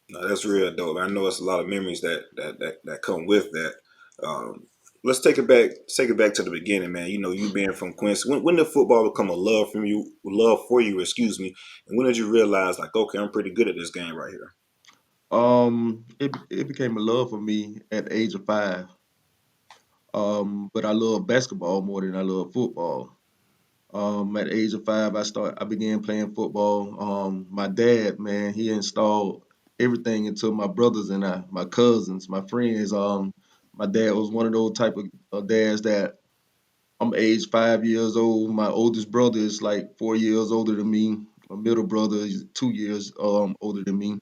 No, that's real dope. I know it's a lot of memories that come with that. Um, let's take it back. Take it back to the beginning, man. You know, you being from Quincy. When did football become a love for you? Excuse me. And when did you realize, like, okay, I'm pretty good at this game right here? It became a love for me at the age of 5. But I love basketball more than I love football. At the age of 5, I began playing football. My dad, man, he installed everything into my brothers and my cousins, my friends. My dad was one of those type of dads that I'm age 5 years old. My oldest brother is like 4 years older than me. My middle brother is 2 years older than me.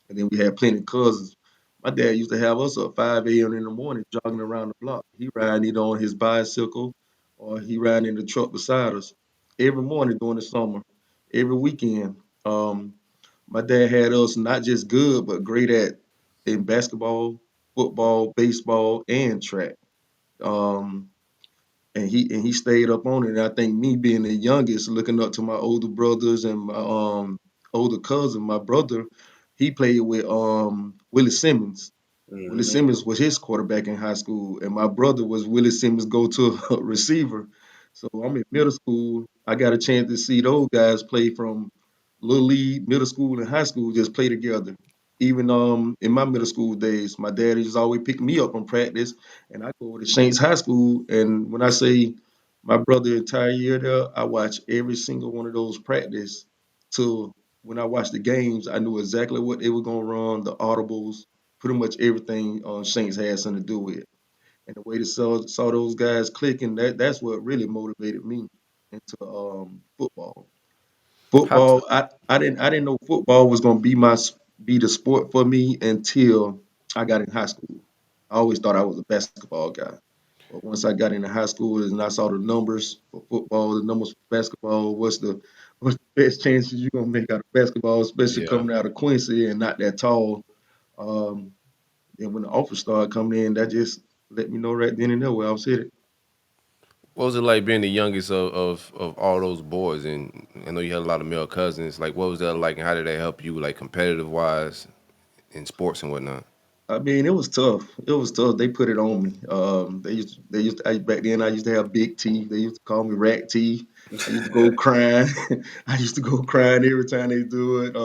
And then we had plenty of cousins. My dad used to have us up 5 a.m. in the morning jogging around the block. He riding either on his bicycle or he riding in the truck beside us every morning during the summer, every weekend. Um, my dad had us not just good, but great at in basketball, football, baseball, and track. Um, and he stayed up on it. And I think me being the youngest, looking up to my older brothers and my older cousin, my brother, he played with Willie Simmons. Willie Hmm. Simmons was his quarterback in high school, and my brother was Willie Simmons' go-to receiver. So I'm in middle school. I got a chance to see those guys play from little league, middle school, and high school just play together. Even in my middle school days, my dad used to always pick me up from practice, and I go to Shanks High School. And when I say my brother entire year there, I watch every single one of those practice till when I watched the games, I knew exactly what they were gonna run, the audibles, pretty much everything Shanks had something to do with. And the way to saw those guys clicking, that's what really motivated me into football. How t- I didn't know football was gonna be the sport for me until I got in high school. I always thought I was a basketball guy. But once I got into high school and I saw the numbers for football, the numbers for basketball, what's the best chances you're gonna make out of basketball, especially yeah. coming out of Quincy and not that tall. Um, and when the offers started coming in, that just let me know right then and there where I was headed. What was it like being the youngest of all those boys? And I know you had a lot of male cousins. Like, what was that like, and how did that help you, like, competitive wise in sports and whatnot? I mean, it was tough. It was tough. They put it on me. Back then I used to have big T. They used to call me Rat T. I used to go crying. I used to go crying every time they do it.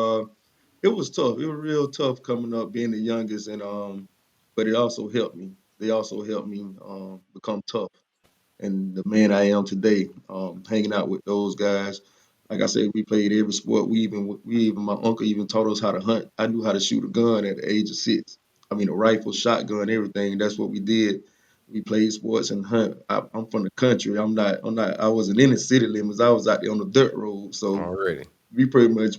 It was tough. It was real tough coming up being the youngest, and but it also helped me. They also helped me become tough and the man I am today, hanging out with those guys. Like I said, we played every sport. We even my uncle even taught us how to hunt. I knew how to shoot a gun at the age of 6. I mean, a rifle, shotgun, everything. That's what we did. We played sports and hunt. I'm from the country. I'm not. I wasn't in the city limits. I was out there on the dirt road. So Already. we pretty much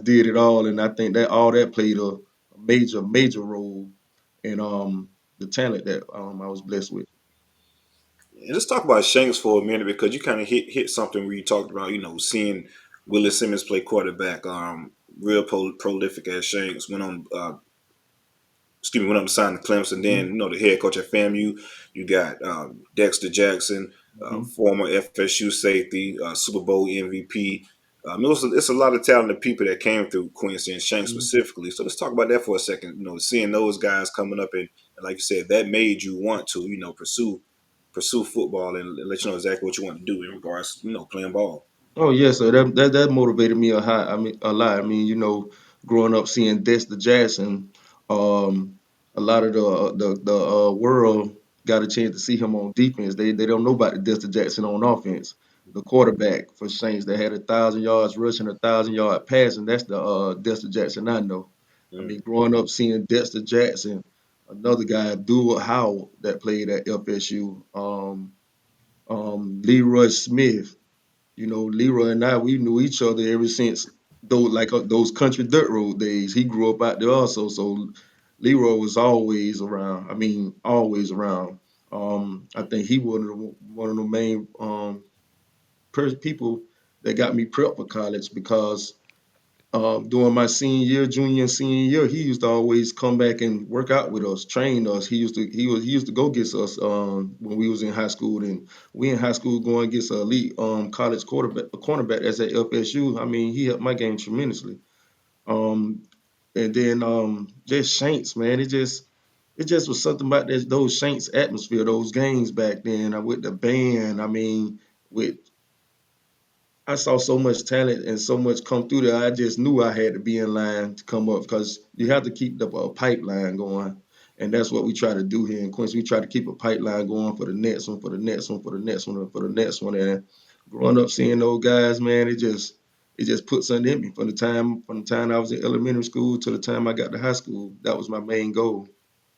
did it all. And I think that all that played a major role in the talent that I was blessed with. And let's talk about Shanks for a minute because you kind of hit something where you talked about, you know, seeing Willis Simmons play quarterback, real prolific as Shanks went on to sign the Clemson. Then, Hmm. you know, the head coach at FAMU, you got Dexter Jackson, Hmm. former FSU safety, Super Bowl MVP. It's a lot of talented people that came through Quincy and Shanks Hmm. specifically. So let's talk about that for a second. You know, seeing those guys coming up and like you said, that made you want to, you know, pursue football and let you know exactly what you want to do in regards, to, you know, playing ball. Oh yes, sir. That motivated me a lot. I mean, growing up seeing Dexter Jackson, a lot of the world got a chance to see him on defense. They don't know about the Dexter Jackson on offense. The quarterback for Saints that had 1,000 yards rushing, 1,000 yard passing. That's the Dexter Jackson I know. I Mm. mean, growing up seeing Dexter Jackson, another guy, Dewar Howard, that played at FSU, Leroy Smith. Leroy and I, we knew each other ever since those country dirt road days. He grew up out there also, so Leroy was always around. I mean, always around. I think he was one of the main people that got me prepped for college because during my senior year, junior and senior year, he used to always come back and work out with us, train us. He used to go get us when we was in high school, and we in high school going against an elite college quarterback, a cornerback that's at FSU. I mean, he helped my game tremendously. Um, And then just Saints, man. It just was something about those Saints atmosphere, those games back then. With the band, I mean, with I saw so much talent and so much come through there. I just knew I had to be in line to come up because you have to keep the pipeline going, and that's what we try to do here in Quincy. We try to keep a pipeline going for the next one, for the next one, for the next one, and for the next one. And growing up seeing those guys, man, it just put something in me from the time I was in elementary school to the time I got to high school. That was my main goal.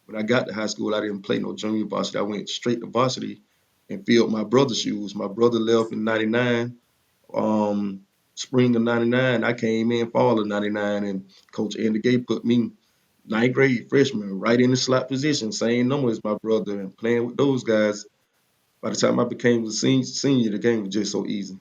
When I got to high school, I didn't play no junior varsity. I went straight to varsity and filled my brother's shoes. My brother left in '99, um, spring of '99. I came in fall of '99, and Coach Andy Gay put me ninth grade freshman right in the slot position, same number as my brother, and playing with those guys. By the time I became a senior, the game was just so easy.